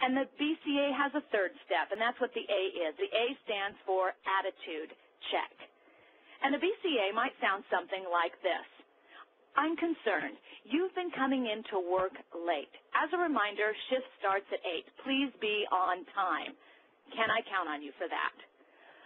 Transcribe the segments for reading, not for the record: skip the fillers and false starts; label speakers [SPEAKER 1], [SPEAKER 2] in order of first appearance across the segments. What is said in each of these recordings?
[SPEAKER 1] And the BCA has a third step, and that's what the A is. The A stands for attitude check. And the BCA might sound something like this. I'm concerned. You've been coming into work late. As a reminder, shift starts at 8. Please be on time. Can I count on you for that?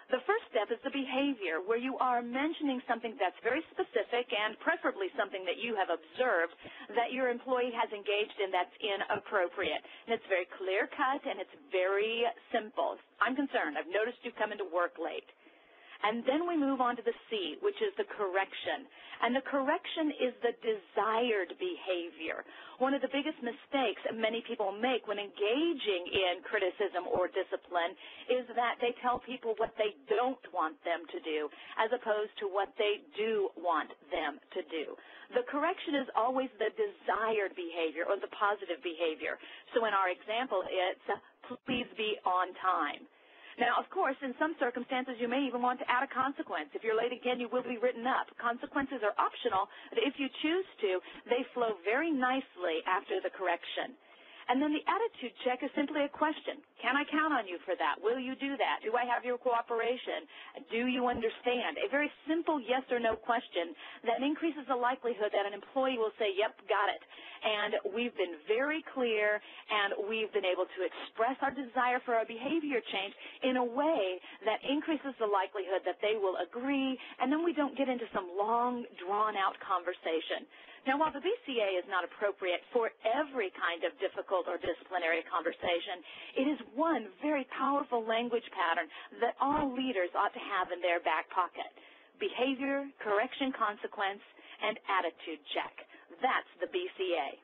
[SPEAKER 1] The first step is the behavior, where you are mentioning something that's very specific and preferably something that you have observed that your employee has engaged in that's inappropriate. And it's very clear-cut and it's very simple. I'm concerned. I've noticed you've come into work late. And then we move on to the C, which is the correction. And the correction is the desired behavior. One of the biggest mistakes many people make when engaging in criticism or discipline is that they tell people what they don't want them to do as opposed to what they do want them to do. The correction is always the desired behavior or the positive behavior. So in our example, it's please be on time. Now, of course, in some circumstances, you may even want to add a consequence. If you're late again, you will be written up. Consequences are optional, but if you choose to, they flow very nicely after the correction. And then the attitude check is simply a question. Can I count on you for that? Will you do that? Do I have your cooperation? Do you understand? A very simple yes or no question that increases the likelihood that an employee will say, yep, got it. And we've been very clear, and we've been able to express our desire for a behavior change in a way that increases the likelihood that they will agree, and then we don't get into some long, drawn-out conversation. Now, while the BCA is not appropriate for every kind of difficult or disciplinary conversation, it is one very powerful language pattern that all leaders ought to have in their back pocket. Behavior, correction, consequence, and attitude check. That's the BCA.